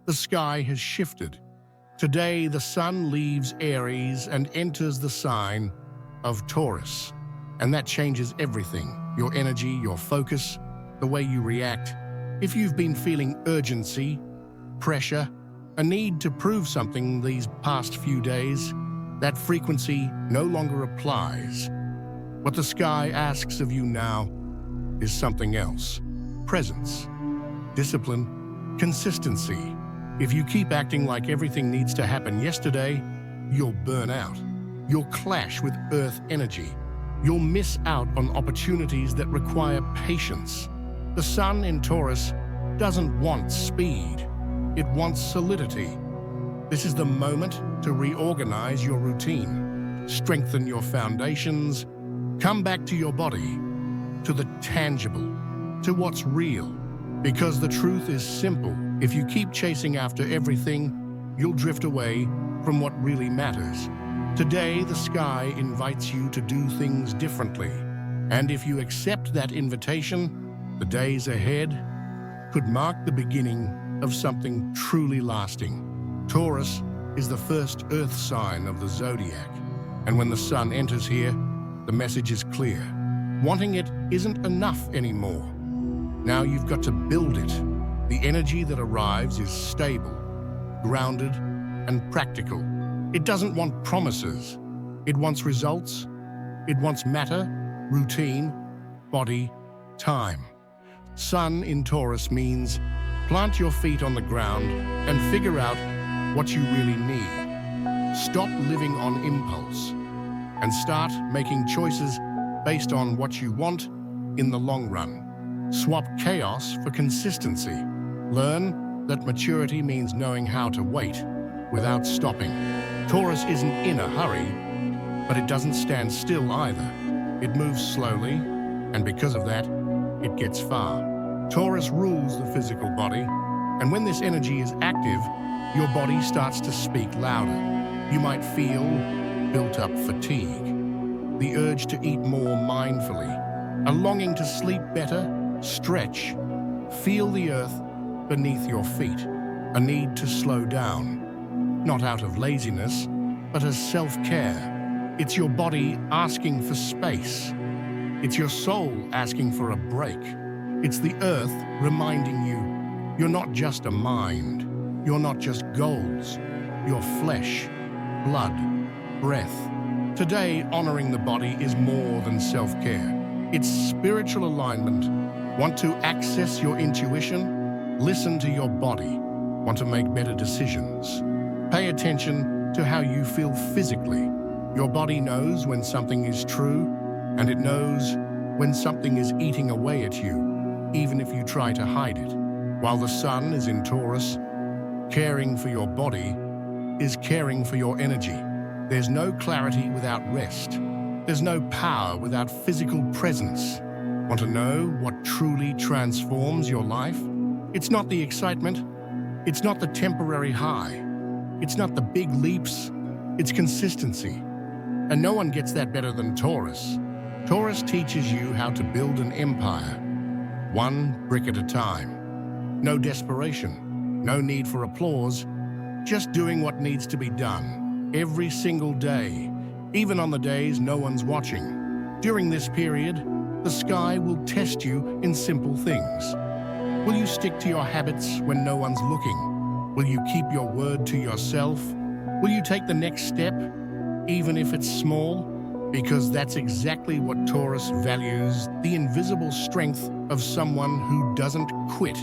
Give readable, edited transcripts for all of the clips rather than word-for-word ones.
The sky has shifted. Today, the sun leaves Aries and enters the sign of Taurus. And that changes everything: your energy, your focus, the way you react. If you've been feeling urgency, pressure, a need to prove something these past few days, that frequency no longer applies. What the sky asks of you now is something else: presence, discipline, consistency. If you keep acting like everything needs to happen yesterday, you'll burn out. You'll clash with Earth energy. You'll miss out on opportunities that require patience. The sun in Taurus doesn't want speed. It wants solidity. This is the moment to reorganize your routine, strengthen your foundations, come back to your body, to the tangible, to what's real. Because the truth is simple: if you keep chasing after everything, you'll drift away from what really matters. Today, the sky invites you to do things differently. And if you accept that invitation, the days ahead could mark the beginning of something truly lasting. Taurus is the first Earth sign of the zodiac. And when the sun enters here, the message is clear. Wanting it isn't enough anymore. Now you've got to build it. The energy that arrives is stable, grounded, and practical. It doesn't want promises. It wants results. It wants matter, routine, body, time. Sun in Taurus means plant your feet on the ground and figure out what you really need. Stop living on impulse and start making choices based on what you want in the long run. Swap chaos for consistency. Learn that maturity means knowing how to wait without stopping. Taurus isn't in a hurry, but it doesn't stand still either. It moves slowly, and because of that, it gets far. Taurus rules the physical body, and when this energy is active, your body starts to speak louder. You might feel built-up fatigue, the urge to eat more mindfully, a longing to sleep better, stretch, feel the earth beneath your feet, a need to slow down, not out of laziness, but as self-care. It's your body asking for space. It's your soul asking for a break. It's the earth reminding you you're not just a mind. You're not just goals. You're flesh, blood, breath. Today, honoring the body is more than self-care. It's spiritual alignment. Want to access your intuition? Listen to your body. Want to make better decisions? Pay attention to how you feel physically. Your body knows when something is true, and it knows when something is eating away at you, even if you try to hide it. While the sun is in Taurus, caring for your body is caring for your energy. There's no clarity without rest. There's no power without physical presence. Want to know what truly transforms your life? It's not the excitement. It's not the temporary high. It's not the big leaps. It's consistency. And no one gets that better than Taurus. Taurus teaches you how to build an empire, one brick at a time. No desperation, no need for applause, just doing what needs to be done every single day, even on the days no one's watching. During this period, the sky will test you in simple things. Will you stick to your habits when no one's looking? Will you keep your word to yourself? Will you take the next step, even if it's small? Because that's exactly what Taurus values, the invisible strength of someone who doesn't quit,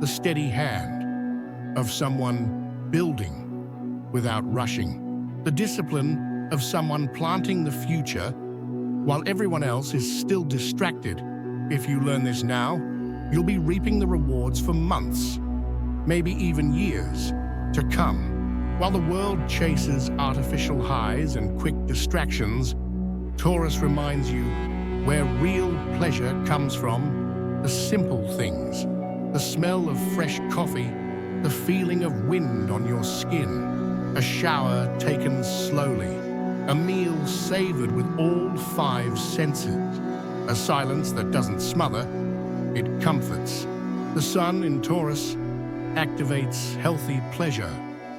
the steady hand of someone building without rushing, the discipline of someone planting the future while everyone else is still distracted. If you learn this now, you'll be reaping the rewards for months, maybe even years to come. While the world chases artificial highs and quick distractions, Taurus reminds you where real pleasure comes from: the simple things, the smell of fresh coffee, the feeling of wind on your skin, a shower taken slowly, a meal savored with all 5 senses, a silence that doesn't smother, it comforts. The sun in Taurus activates healthy pleasure,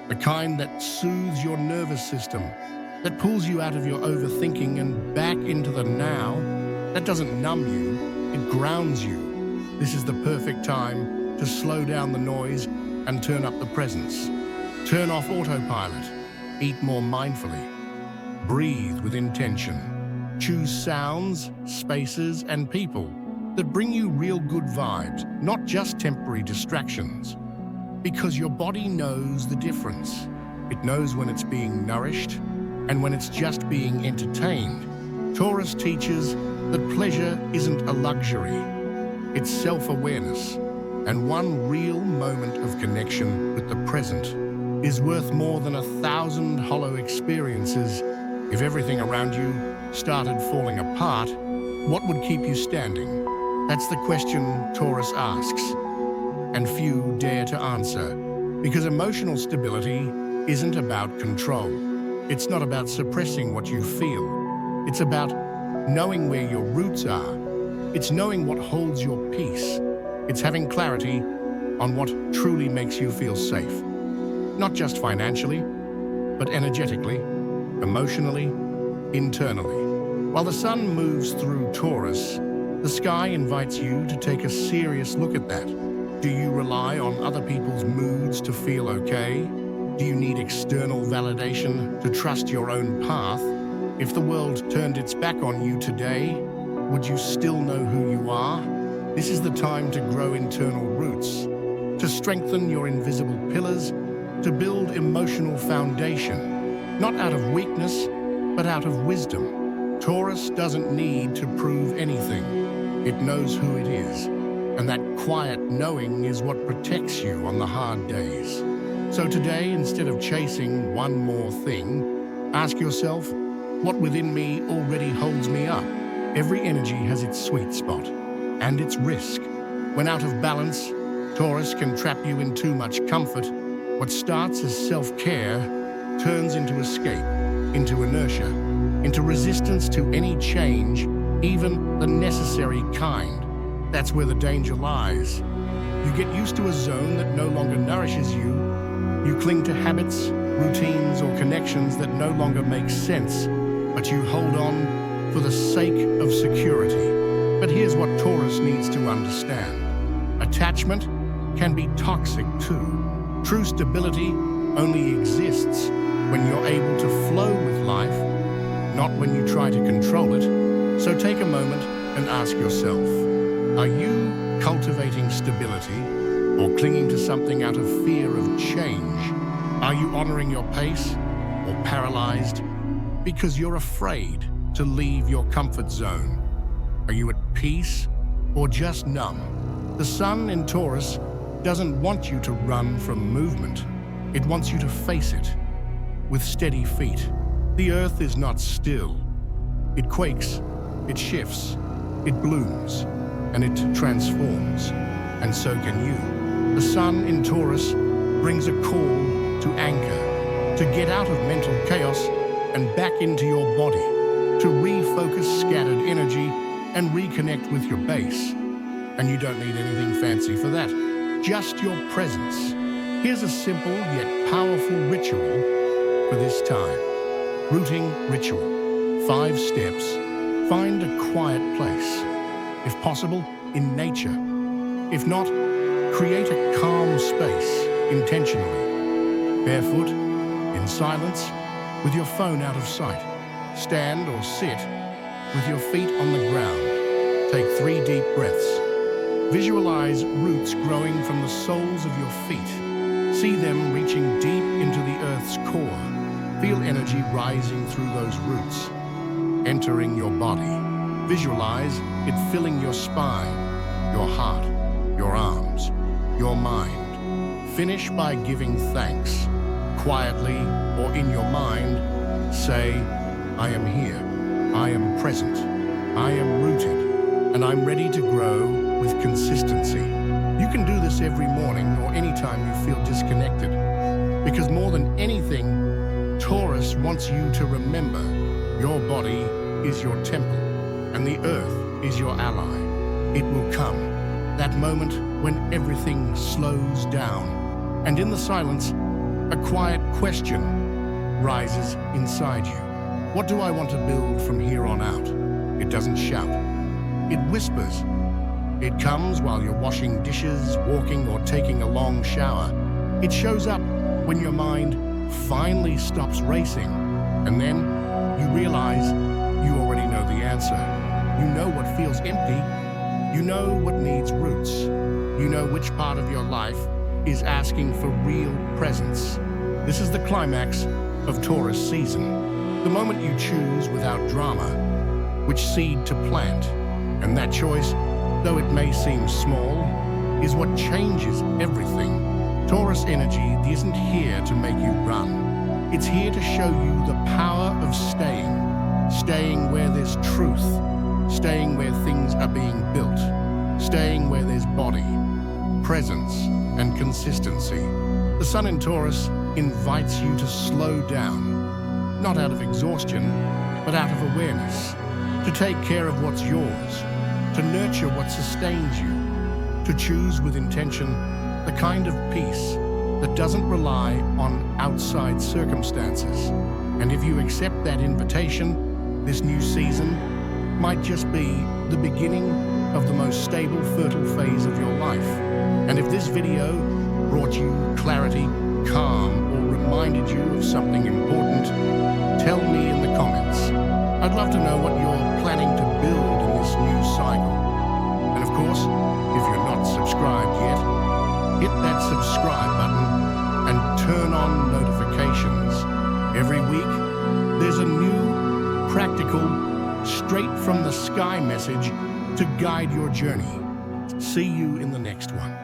the kind that soothes your nervous system, that pulls you out of your overthinking and back into the now. That doesn't numb you, it grounds you. This is the perfect time to slow down the noise and turn up the presence. Turn off autopilot, eat more mindfully, breathe with intention. Choose sounds, spaces, and people that bring you real good vibes, not just temporary distractions. Because your body knows the difference. It knows when it's being nourished and when it's just being entertained. Taurus teaches that pleasure isn't a luxury, it's self-awareness. And one real moment of connection with the present is worth more than 1,000 hollow experiences. If everything around you started falling apart, what would keep you standing? That's the question Taurus asks, and few dare to answer. Because emotional stability isn't about control. It's not about suppressing what you feel. It's about knowing where your roots are. It's knowing what holds your peace. It's having clarity on what truly makes you feel safe. Not just financially, but energetically, emotionally, internally. While the sun moves through Taurus, the sky invites you to take a serious look at that. Do you rely on other people's moods to feel okay? Do you need external validation to trust your own path? If the world turned its back on you today, would you still know who you are? This is the time to grow internal roots, to strengthen your invisible pillars, to build emotional foundation, not out of weakness, but out of wisdom. Taurus doesn't need to prove anything. It knows who it is, and that quiet knowing is what protects you on the hard days. So today, instead of chasing one more thing, ask yourself, what within me already holds me up? Every energy has its sweet spot and its risk. When out of balance, Taurus can trap you in too much comfort. What starts as self-care turns into escape, into inertia, into resistance to any change, even the necessary kind. That's where the danger lies. You get used to a zone that no longer nourishes you. You cling to habits, routines, or connections that no longer make sense, but you hold on for the sake of security. But here's what Taurus needs to understand. Attachment can be toxic too. True stability only exists when you're able to flow with life, not when you try to control it. So take a moment and ask yourself, are you cultivating stability or clinging to something out of fear of change? Are you honoring your pace or paralyzed because you're afraid to leave your comfort zone? Are you at peace or just numb? The sun in Taurus doesn't want you to run from movement. It wants you to face it with steady feet. The earth is not still. It quakes, it shifts, it blooms, and it transforms. And so can you. The sun in Taurus brings a call to anchor, to get out of mental chaos and back into your body, to refocus scattered energy and reconnect with your base. And you don't need anything fancy for that, just your presence. Here's a simple yet powerful ritual for this time. Rooting ritual. 5 steps. Find a quiet place. If possible, in nature. If not, create a calm space intentionally. Barefoot, in silence, with your phone out of sight. Stand or sit with your feet on the ground. Take 3 deep breaths. Visualize roots growing from the soles of your feet. See them reaching deep into the earth's core. Feel energy rising through those roots, entering your body. Visualize it filling your spine, your heart, your arms, your mind. Finish by giving thanks. Quietly or in your mind, say, I am here, I am present, I am rooted, and I'm ready to grow with consistency. You can do this every morning or anytime you feel disconnected, because more than anything, Taurus wants you to remember your body is your temple and the earth is your ally. It will come, that moment when everything slows down And in the silence, a quiet question rises inside you. What do I want to build from here on out? It doesn't shout. It whispers. It comes while you're washing dishes, walking, or taking a long shower. It shows up when your mind finally stops racing. And then you realize you already know the answer. You know what feels empty. You know what needs roots. You know which part of your life is asking for real presence. This is the climax of Taurus season. The moment you choose without drama which seed to plant. And that choice, though it may seem small, is what changes everything. Taurus energy isn't here to make you run. It's here to show you the power of staying. Staying where there's truth. Staying where things are being built. Staying where there's body, presence, and consistency. The sun in Taurus invites you to slow down, not out of exhaustion, but out of awareness, to take care of what's yours, to nurture what sustains you, to choose with intention the kind of peace that doesn't rely on outside circumstances. And if you accept that invitation, this new season might just be the beginning of the most stable, fertile phase of your life. And if this video brought you clarity, calm, or reminded you of something important, tell me in the comments. I'd love to know what you're planning to build in this new cycle. And of course, if you're not subscribed yet, hit that subscribe button and turn on notifications. Every week, there's a new, practical, straight from the sky message to guide your journey. See you in the next one.